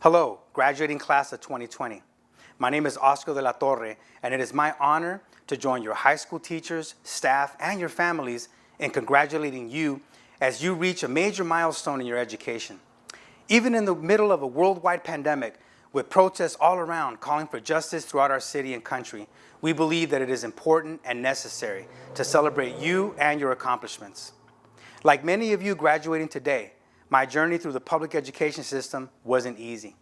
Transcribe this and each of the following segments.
Hello, graduating class of 2020. My name is Oscar de la Torre, and it is my honor to join your high school teachers, staff, and your families in congratulating you as you reach a major milestone in your education. Even in the middle of a worldwide pandemic, with protests all around calling for justice throughout our city and country, we believe that it is important and necessary to celebrate you and your accomplishments. Like many of you graduating today, my journey through the public education system wasn't easy.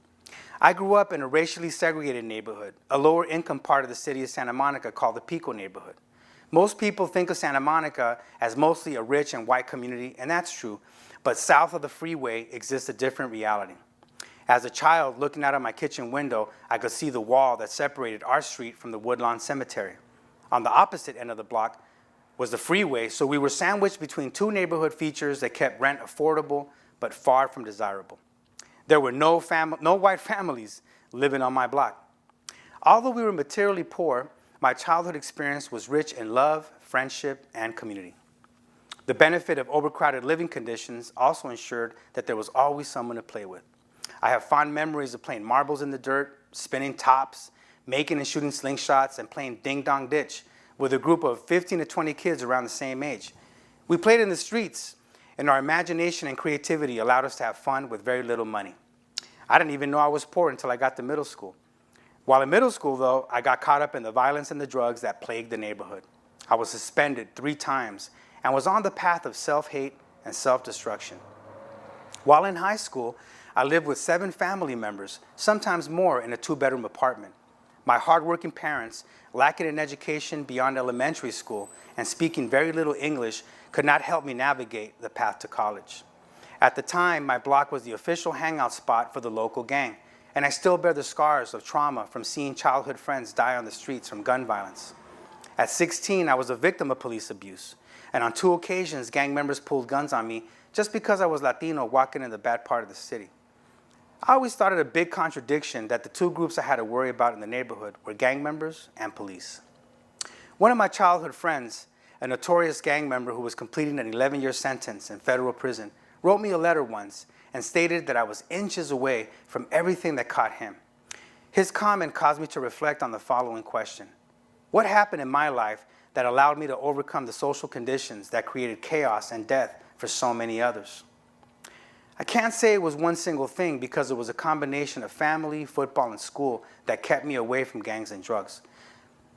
I grew up in a racially segregated neighborhood, a lower income part of the city of Santa Monica called the Pico neighborhood. Most people think of Santa Monica as mostly a rich and white community, and that's true, but south of the freeway exists a different reality. As a child, looking out of my kitchen window, I could see the wall that separated our street from the Woodlawn Cemetery. On the opposite end of the block was the freeway, so we were sandwiched between two neighborhood features that kept rent affordable but far from desirable. There were no white families living on my block. Although we were materially poor, my childhood experience was rich in love, friendship, and community. The benefit of overcrowded living conditions also ensured that there was always someone to play with. I have fond memories of playing marbles in the dirt, spinning tops, making and shooting slingshots, and playing ding-dong ditch with a group of 15 to 20 kids around the same age. We played in the streets, and our imagination and creativity allowed us to have fun with very little money. I didn't even know I was poor until I got to middle school. While in middle school, though, I got caught up in the violence and the drugs that plagued the neighborhood. I was suspended 3 times and was on the path of self-hate and self-destruction. While in high school, I lived with 7 family members, sometimes more, in a 2-bedroom apartment. My hardworking parents, lacking in education beyond elementary school and speaking very little English, could not help me navigate the path to college. At the time, my block was the official hangout spot for the local gang, and I still bear the scars of trauma from seeing childhood friends die on the streets from gun violence. At 16, I was a victim of police abuse, and on 2 occasions, gang members pulled guns on me just because I was Latino walking in the bad part of the city. I always thought it a big contradiction that the 2 groups I had to worry about in the neighborhood were gang members and police. One of my childhood friends, a notorious gang member who was completing an 11-year sentence in federal prison, wrote me a letter once and stated that I was inches away from everything that caught him. His comment caused me to reflect on the following question: what happened in my life that allowed me to overcome the social conditions that created chaos and death for so many others? I can't say it was one single thing because it was a combination of family, football, and school that kept me away from gangs and drugs.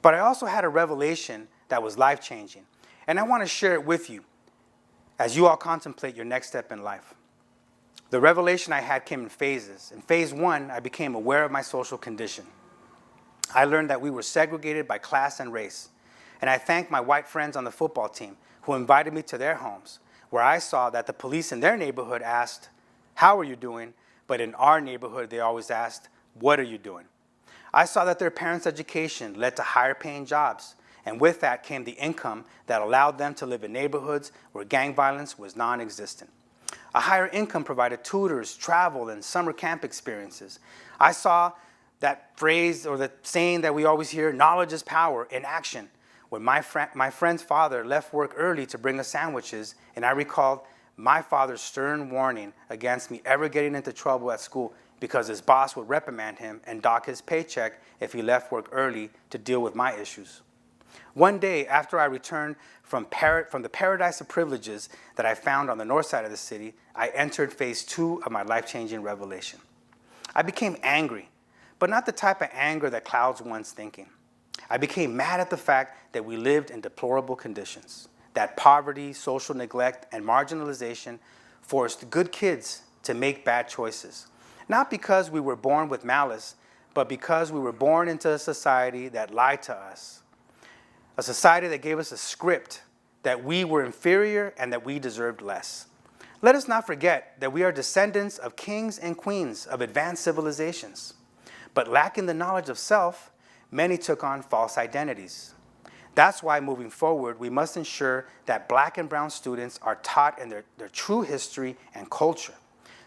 But I also had a revelation that was life-changing, and I want to share it with you as you all contemplate your next step in life. The revelation I had came in phases. In phase 1, I became aware of my social condition. I learned that we were segregated by class and race, and I thanked my white friends on the football team who invited me to their homes, where I saw that the police in their neighborhood asked, "How are you doing?" But in our neighborhood, they always asked, "What are you doing?" I saw that their parents' education led to higher paying jobs, and with that came the income that allowed them to live in neighborhoods where gang violence was non-existent. A higher income provided tutors, travel, and summer camp experiences. I saw that phrase or the saying that we always hear, knowledge is power, in action. When my friend's father left work early to bring us sandwiches, and I recalled my father's stern warning against me ever getting into trouble at school because his boss would reprimand him and dock his paycheck if he left work early to deal with my issues. One day, after I returned from the paradise of privileges that I found on the north side of the city, I entered phase 2 of my life-changing revelation. I became angry, but not the type of anger that clouds one's thinking. I became mad at the fact that we lived in deplorable conditions, that poverty, social neglect, and marginalization forced good kids to make bad choices. Not because we were born with malice, but because we were born into a society that lied to us. A society that gave us a script that we were inferior and that we deserved less. Let us not forget that we are descendants of kings and queens of advanced civilizations. But lacking the knowledge of self, many took on false identities. That's why moving forward, we must ensure that Black and brown students are taught in their true history and culture,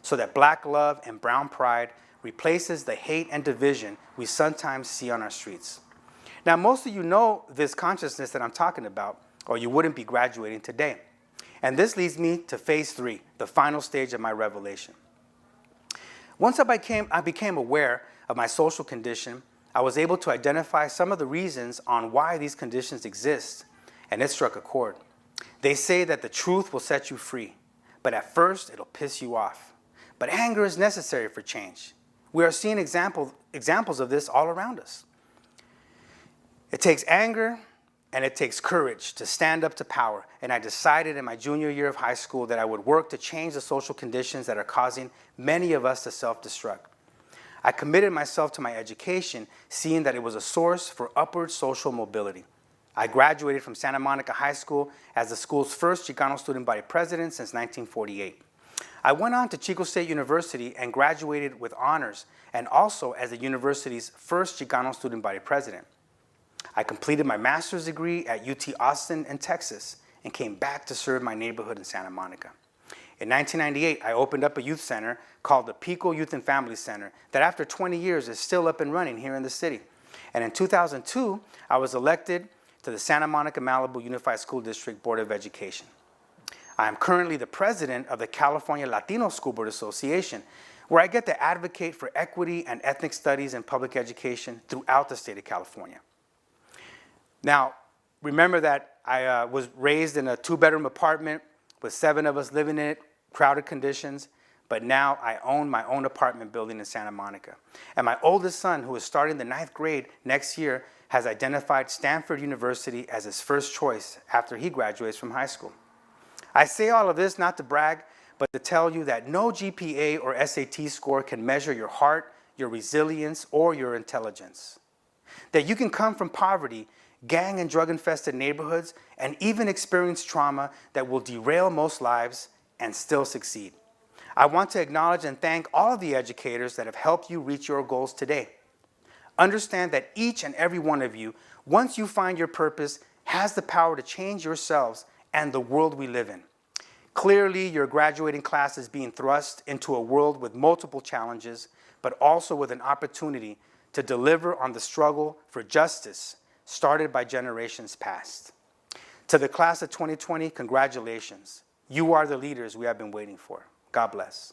so that Black love and brown pride replaces the hate and division we sometimes see on our streets. Now, most of you know this consciousness that I'm talking about, or you wouldn't be graduating today. And this leads me to phase 3, the final stage of my revelation. Once I became aware of my social condition, I was able to identify some of the reasons on why these conditions exist, and it struck a chord. They say that the truth will set you free, but at first it'll piss you off. But anger is necessary for change. We are seeing examples of this all around us. It takes anger and it takes courage to stand up to power, and I decided in my junior year of high school that I would work to change the social conditions that are causing many of us to self-destruct. I committed myself to my education, seeing that it was a source for upward social mobility. I graduated from Santa Monica High School as the school's first Chicano student body president since 1948. I went on to Chico State University and graduated with honors, and also as the university's first Chicano student body president. I completed my master's degree at UT Austin in Texas and came back to serve my neighborhood in Santa Monica. In 1998, I opened up a youth center called the Pico Youth and Family Center that after 20 years is still up and running here in the city. And in 2002, I was elected to the Santa Monica Malibu Unified School District Board of Education. I am currently the president of the California Latino School Board Association, where I get to advocate for equity and ethnic studies in public education throughout the state of California. Now, remember that I was raised in a 2-bedroom apartment with 7 of us living in it, crowded conditions, but now I own my own apartment building in Santa Monica. And my oldest son, who is starting the 9th grade next year, has identified Stanford University as his first choice after he graduates from high school. I say all of this not to brag, but to tell you that no GPA or SAT score can measure your heart, your resilience, or your intelligence. That you can come from poverty, gang and drug-infested neighborhoods, and even experience trauma that will derail most lives and still succeed. I want to acknowledge and thank all of the educators that have helped you reach your goals today. Understand that each and every one of you, once you find your purpose, has the power to change yourselves and the world we live in. Clearly, your graduating class is being thrust into a world with multiple challenges, but also with an opportunity to deliver on the struggle for justice started by generations past. To the class of 2020, congratulations. You are the leaders we have been waiting for. God bless.